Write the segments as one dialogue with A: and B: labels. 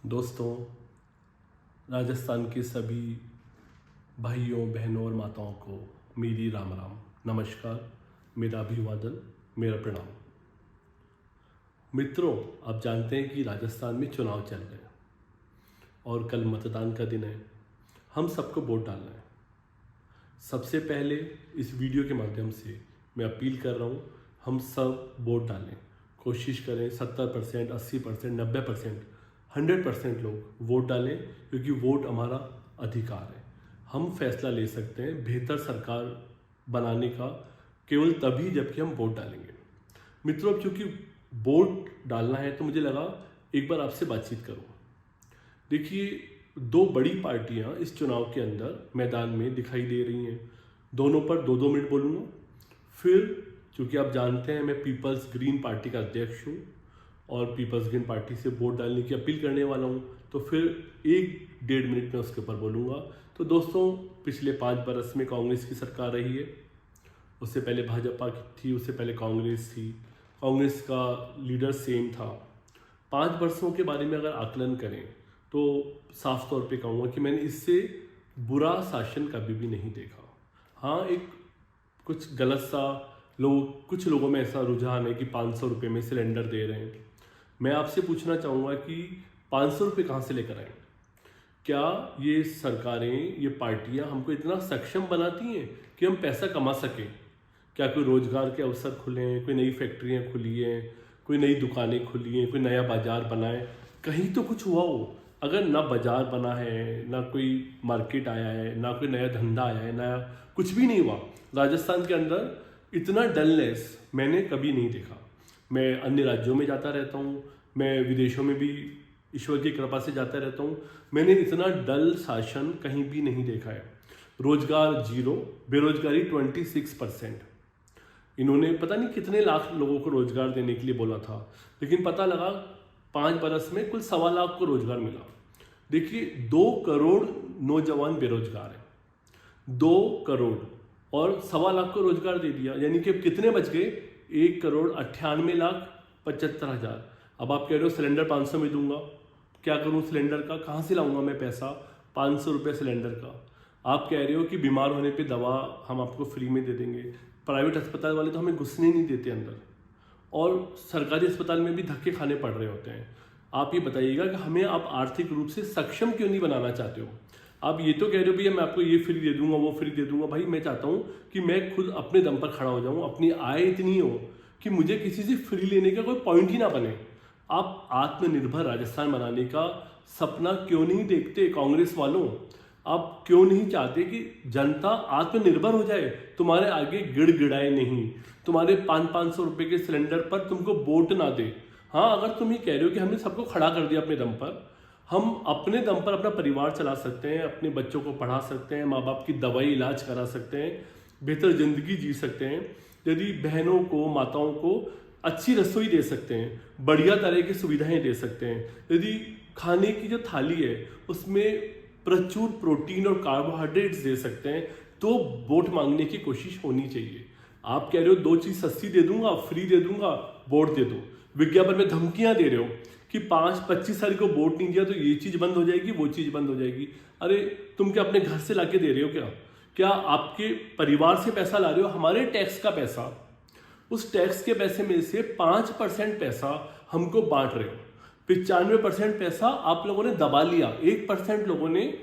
A: दोस्तों, राजस्थान के सभी भाइयों बहनों और माताओं को मेरी राम राम नमस्कार। मेरा अभिवादन, मेरा प्रणाम। मित्रों, आप जानते हैं कि राजस्थान में चुनाव चल रहे हैं और कल मतदान का दिन है। हम सबको वोट डालना है। सबसे पहले इस वीडियो के माध्यम से मैं अपील कर रहा हूँ, हम सब वोट डालें। कोशिश करें 70%, 80%, 90%, 100% लोग वोट डालें, क्योंकि वोट हमारा अधिकार है। हम फैसला ले सकते हैं बेहतर सरकार बनाने का केवल तभी जबकि हम वोट डालेंगे। मित्रों, अब चूंकि वोट डालना है तो मुझे लगा एक बार आपसे बातचीत करूं। देखिए, दो बड़ी पार्टियां इस चुनाव के अंदर मैदान में दिखाई दे रही हैं। दोनों पर 2-2 मिनट बोलूँगा। फिर चूंकि आप जानते हैं मैं पीपल्स ग्रीन पार्टी का अध्यक्ष हूँ और पीपल्स ग्रीन पार्टी से वोट डालने की अपील करने वाला हूँ, तो फिर 1-1.5 मिनट में उसके ऊपर बोलूँगा। तो दोस्तों, पिछले 5 बरस में कांग्रेस की सरकार रही है। उससे पहले भाजपा की थी, उससे पहले कांग्रेस थी। कांग्रेस का लीडर सेम था। 5 वर्षों के बारे में अगर आकलन करें तो साफ तौर पे कहूँगा कि मैंने इससे बुरा शासन कभी भी नहीं देखा। हाँ, एक कुछ गलत सा कुछ लोगों में ऐसा रुझान है कि 500 रुपये में सिलेंडर दे रहे हैं। मैं आपसे पूछना चाहूँगा कि 500 रुपये कहाँ से लेकर आए? क्या ये सरकारें, ये पार्टियां हमको इतना सक्षम बनाती हैं कि हम पैसा कमा सकें? क्या कोई रोजगार के अवसर खुले हैं, कोई नई फैक्ट्रियां खुली हैं, कोई नई दुकानें खुली हैं, कोई नया बाजार बना है? कहीं तो कुछ हुआ हो। अगर ना बाजार बना है, ना कोई मार्केट आया है, ना कोई नया धंधा आया है, ना कुछ भी नहीं हुआ, राजस्थान के अंदर इतना डलनेस मैंने कभी नहीं देखा। मैं अन्य राज्यों में जाता रहता हूँ, मैं विदेशों में भी ईश्वर की कृपा से जाता रहता हूँ। मैंने इतना डल शासन कहीं भी नहीं देखा है। रोजगार 0, बेरोजगारी 26%। इन्होंने पता नहीं कितने लाख लोगों को रोजगार देने के लिए बोला था, लेकिन पता लगा 5 बरस में कुल 1.25 लाख को रोजगार मिला। देखिए, 2 करोड़ नौजवान बेरोजगार हैं। 2 करोड़ और 1.25 लाख को रोजगार दे दिया, यानी कि कितने बच गए? 1,98,75,000। अब आप कह रहे हो सिलेंडर 500 में दूंगा, क्या करूं सिलेंडर का? कहाँ से लाऊंगा मैं पैसा? 500 रुपये सिलेंडर का। आप कह रहे हो कि बीमार होने पे दवा हम आपको फ्री में दे देंगे। प्राइवेट अस्पताल वाले तो हमें घुसने नहीं देते अंदर, और सरकारी अस्पताल में भी धक्के खाने पड़ रहे होते हैं। आप ये बताइएगा कि हमें आप आर्थिक रूप से सक्षम क्यों नहीं बनाना चाहते हो? आप ये तो कह रहे हो भैया मैं आपको ये फ्री दे दूंगा, वो फ्री दे दूंगा। भाई, मैं चाहता हूँ कि मैं खुद अपने दम पर खड़ा हो जाऊँ, अपनी आय इतनी हो कि मुझे किसी से फ्री लेने का कोई पॉइंट ही ना बने। आप आत्मनिर्भर राजस्थान बनाने का सपना क्यों नहीं देखते कांग्रेस वालों? आप क्यों नहीं चाहते कि जनता आत्मनिर्भर हो जाए, तुम्हारे आगे गिड़गिड़ाए नहीं, तुम्हारे 500-500 रुपए के सिलेंडर पर तुमको वोट ना दे? हाँ, अगर तुम ये कह रहे हो कि हमने सबको खड़ा कर दिया अपने दम पर, हम अपने दम पर अपना परिवार चला सकते हैं, अपने बच्चों को पढ़ा सकते हैं, माँ बाप की दवाई इलाज करा सकते हैं, बेहतर जिंदगी जी सकते हैं, यदि बहनों को, माताओं को अच्छी रसोई दे सकते हैं, बढ़िया तरह की सुविधाएं दे सकते हैं, यदि खाने की जो थाली है उसमें प्रचुर प्रोटीन और कार्बोहाइड्रेट्स दे सकते हैं, तो वोट मांगने की कोशिश होनी चाहिए। आप कह रहे हो 2 चीज सस्ती दे दूंगा, फ्री दे दूंगा, वोट दे दो। विज्ञापन में धमकियां दे रहे हो कि 5-25 तारीख को वोट नहीं दिया तो ये चीज बंद हो जाएगी, वो चीज बंद हो जाएगी। अरे, तुम क्या अपने घर से लाके दे रहे हो? क्या आपके परिवार से पैसा ला रहे हो? हमारे टैक्स का पैसा, उस टैक्स के पैसे में से 5% पैसा हमको बांट रहे हो। 95% पैसा आप लोगों ने दबा लिया, 1% लोगों ने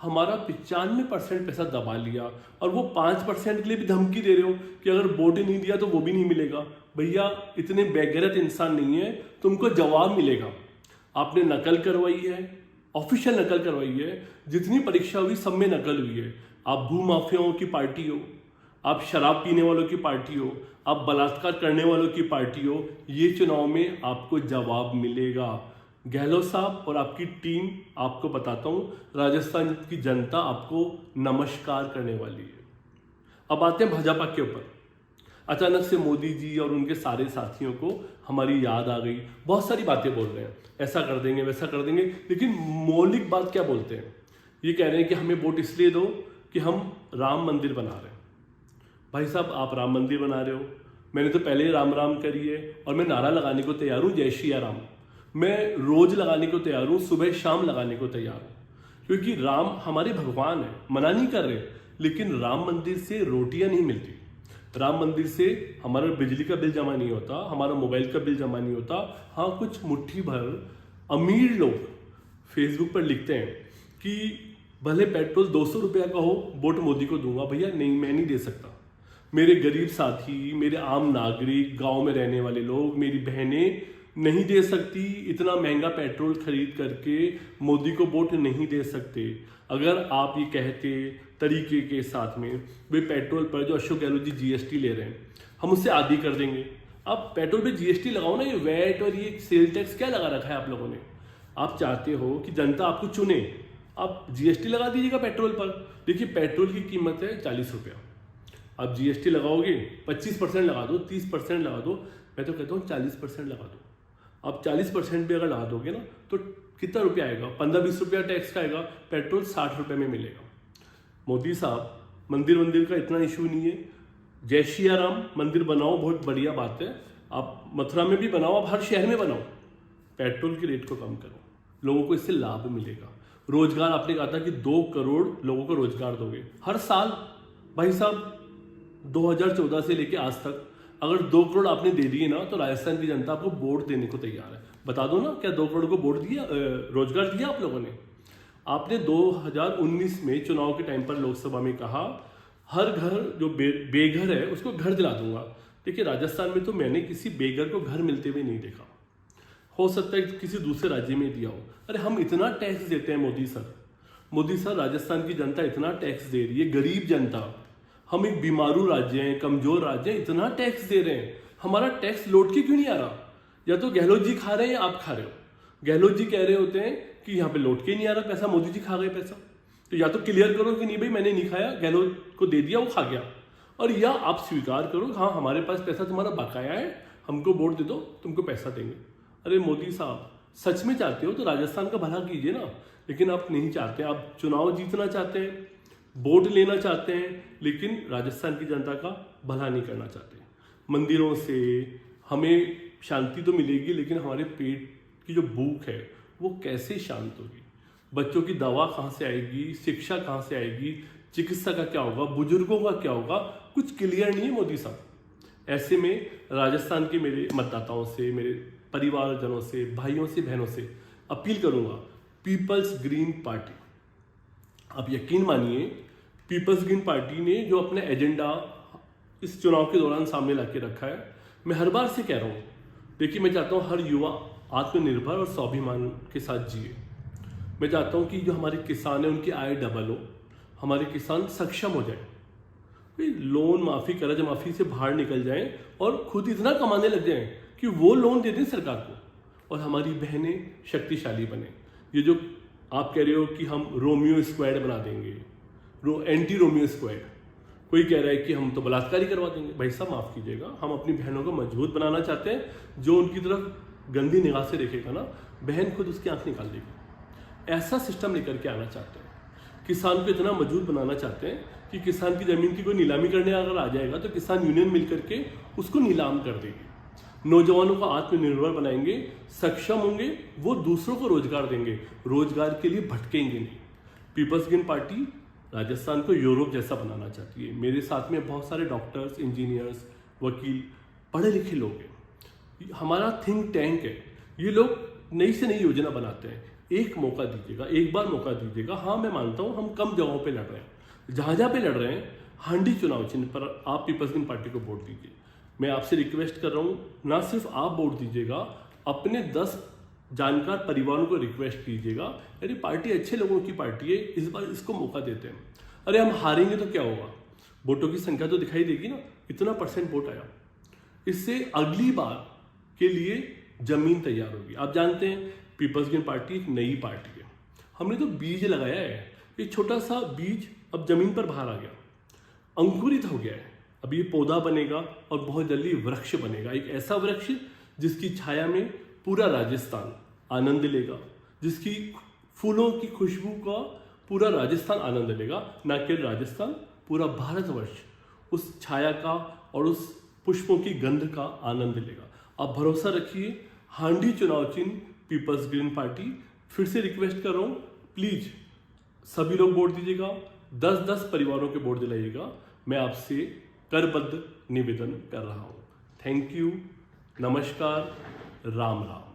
A: हमारा 95% पैसा दबा लिया, और वो 5% के लिए भी धमकी दे रहे हो कि अगर वोट ही नहीं दिया तो वो भी नहीं मिलेगा। भैया, इतने बेगैरत इंसान नहीं है, तुमको जवाब मिलेगा। आपने नकल करवाई है, ऑफिशियल नकल करवाई है, जितनी परीक्षा हुई सब में नकल हुई है। आप भूमाफियाओं की पार्टी हो, आप शराब पीने वालों की पार्टी हो, आप बलात्कार करने वालों की पार्टी हो। ये चुनाव में आपको जवाब मिलेगा। गहलोत साहब और आपकी टीम, आपको बताता हूं, राजस्थान की जनता आपको नमस्कार करने वाली है। अब आते हैं भाजपा के ऊपर। अचानक से मोदी जी और उनके सारे साथियों को हमारी याद आ गई। बहुत सारी बातें बोल रहे हैं, ऐसा कर देंगे, वैसा कर देंगे, लेकिन मौलिक बात क्या बोलते हैं? ये कह रहे हैं कि हमें वोट इसलिए दो कि हम राम मंदिर बना रहे हैं। भाई साहब, आप राम मंदिर बना रहे हो, मैंने तो पहले ही राम राम करी है और मैं नारा लगाने को तैयार हूँ, जय श्री राम। मैं रोज लगाने को तैयार हूँ, सुबह शाम लगाने को तैयार हूँ, क्योंकि राम हमारे भगवान है, मना नहीं कर रहे, लेकिन राम मंदिर से रोटियां नहीं मिलती, राम मंदिर से हमारा बिजली का बिल जमा नहीं होता, हमारा मोबाइल का बिल जमा नहीं होता। हाँ, कुछ मुट्ठी भर अमीर लोग फेसबुक पर लिखते हैं कि भले पेट्रोल 200 रुपया का हो, वोट मोदी को दूंगा। भैया नहीं, मैं नहीं दे सकता। मेरे गरीब साथी, मेरे आम नागरिक, गांव में रहने वाले लोग, मेरी बहनें नहीं दे सकती, इतना महंगा पेट्रोल खरीद करके मोदी को वोट नहीं दे सकते। अगर आप ये कहते तरीके के साथ में वे पेट्रोल पर जो अशोक गहलोत जी जीएसटी ले रहे हैं, हम उससे आदी कर देंगे। आप पेट्रोल पे जीएसटी लगाओ ना, ये वैट और ये सेल टैक्स क्या लगा रखा है आप लोगों ने। आप चाहते हो कि जनता आपको चुने, आप जीएसटी लगा दीजिएगा पेट्रोल पर। देखिए, पेट्रोल की कीमत है 40 रुपया, आप जीएसटी लगाओगे 25% लगा दो, 30% लगा दो, मैं तो कहता हूँ 40% लगा दो। आप 40% भी अगर लगा दोगे ना तो कितना रुपया आएगा, 15-20 रुपया टैक्स का आएगा, पेट्रोल 60 रुपये में मिलेगा। मोदी साहब, मंदिर का इतना इशू नहीं है, जय श्री राम मंदिर बनाओ, बहुत बढ़िया बात है, आप मथुरा में भी बनाओ, आप हर शहर में बनाओ, पेट्रोल के रेट को कम करो, लोगों को इससे लाभ मिलेगा। रोजगार, आपने कहा था कि 2 करोड़ लोगों को रोजगार दोगे हर साल। भाई साहब, 2014 से लेके आज तक अगर 2 करोड़ आपने दे दिए ना, तो राजस्थान की जनता आपको वोट देने को तैयार है। बता दो ना, क्या 2 करोड़ को वोट दिया, रोजगार दिया आप लोगों ने? आपने 2019 में चुनाव के टाइम पर लोकसभा में कहा हर घर जो बेघर है उसको घर दिला दूंगा। देखिए, राजस्थान में तो मैंने किसी बेघर को घर मिलते हुए नहीं देखा, हो सकता है किसी दूसरे राज्य में दिया हो। अरे हम इतना टैक्स देते हैं मोदी सर, राजस्थान की जनता इतना टैक्स दे रही है, गरीब जनता, हम एक बीमारू राज्य हैं, कमजोर राज्य हैं, इतना टैक्स दे रहे हैं, हमारा टैक्स लौट के क्यों नहीं आ रहा? या तो गहलोत जी खा रहे हैं या आप खा रहे हो। गहलोत जी कह रहे होते हैं कि यहाँ पे लौट के नहीं आ रहा पैसा, मोदी जी खा गए पैसा, तो या तो क्लियर करो कि नहीं भाई मैंने नहीं खाया, गहलोत को दे दिया, वो खा गया, और या आप स्वीकार करो हाँ हमारे पास पैसा तुम्हारा बकाया है, हमको वोट दे दो, तुमको पैसा देंगे। अरे मोदी साहब, सच में चाहते हो तो राजस्थान का भला कीजिए ना, लेकिन आप नहीं चाहते। आप चुनाव जीतना चाहते हैं, वोट लेना चाहते हैं, लेकिन राजस्थान की जनता का भला नहीं करना चाहते। मंदिरों से हमें शांति तो मिलेगी, लेकिन हमारे पेट की जो भूख है वो कैसे शांत होगी? बच्चों की दवा कहाँ से आएगी, शिक्षा कहाँ से आएगी, चिकित्सा का क्या होगा, बुजुर्गों का क्या होगा, कुछ क्लियर नहीं है मोदी साहब। ऐसे में राजस्थान के मेरे मतदाताओं से, मेरे परिवारजनों से, भाइयों से, बहनों से अपील करूंगा, पीपल्स ग्रीन पार्टी, आप यकीन मानिए, पीपल्स ग्रीन पार्टी ने जो अपना एजेंडा इस चुनाव के दौरान सामने ला के रखा है, मैं हर बार से कह रहा हूँ, देखिए मैं चाहता हूँ हर युवा आत्मनिर्भर और स्वाभिमान के साथ जिए। मैं चाहता हूँ कि जो हमारे किसान हैं उनकी आय डबल हो, हमारे किसान सक्षम हो जाए, लोन माफ़ी, कर्ज माफ़ी से बाहर निकल जाएं और खुद इतना कमाने लग जाएं कि वो लोन दे दें सरकार को, और हमारी बहनें शक्तिशाली बने। ये जो आप कह रहे हो कि हम रोमियो स्क्वाड बना देंगे, एंटी रोमियो स्क्वाड, कोई कह रहा है कि हम तो बलात्कार ही करवा देंगे। भाई साहब माफ़ कीजिएगा, हम अपनी बहनों को मजबूत बनाना चाहते हैं। जो उनकी तरफ गंदी निगाह से देखेगा ना, बहन खुद उसकी आंख निकाल देगी। ऐसा सिस्टम लेकर के आना चाहते हैं, किसान को इतना मजबूत बनाना चाहते हैं कि किसान की ज़मीन की कोई नीलामी करने अगर आ जाएगा तो किसान यूनियन मिल करके उसको नीलाम कर देगी। नौजवानों को आत्मनिर्भर बनाएंगे, सक्षम होंगे, वो दूसरों को रोजगार देंगे, रोजगार के लिए भटकेंगे नहीं। पीपल्स ग्रीन पार्टी राजस्थान को यूरोप जैसा बनाना चाहती है। मेरे साथ में बहुत सारे डॉक्टर्स, इंजीनियर्स, वकील, पढ़े लिखे लोग हैं, हमारा थिंक टैंक है। ये लोग नई से नई योजना बनाते हैं। एक मौका दीजिएगा, एक बार मौका दीजिएगा। हाँ, मैं मानता हूँ हम कम जगहों पे लड़ रहे हैं, जहाँ पे लड़ रहे हैं हांडी चुनाव चिन्ह पर आप पीपल्स ग्रीन पार्टी को वोट दीजिए। मैं आपसे रिक्वेस्ट कर रहा हूँ, ना सिर्फ आप वोट दीजिएगा, अपने 10 जानकार परिवारों को रिक्वेस्ट कीजिएगा, अरे पार्टी अच्छे लोगों की पार्टी है, इस बार इसको मौका देते हैं। अरे हम हारेंगे तो क्या होगा, वोटों की संख्या तो दिखाई देगी ना, इतना % वोट आया, इससे अगली बार के लिए जमीन तैयार होगी। आप जानते हैं पीपल्स ग्रीन पार्टी एक नई पार्टी है, हमने तो बीज लगाया है, एक छोटा सा बीज अब जमीन पर बाहर आ गया, अंकुरित हो गया है, अब ये पौधा बनेगा और बहुत जल्दी वृक्ष बनेगा, एक ऐसा वृक्ष जिसकी छाया में पूरा राजस्थान आनंद लेगा, जिसकी फूलों की खुशबू का पूरा राजस्थान आनंद लेगा, ना केवल राजस्थान, पूरा भारतवर्ष उस छाया का और उस पुष्पों की गंध का आनंद लेगा। आप भरोसा रखिए, हांडी चुनाव चिन्ह पीपल्स ग्रीन पार्टी। फिर से रिक्वेस्ट कर रहा हूँ, प्लीज सभी लोग वोट दीजिएगा, 10-10 परिवारों के वोट दिलाइएगा। मैं आपसे करबद्ध निवेदन कर रहा हूँ। थैंक यू, नमस्कार, राम राम।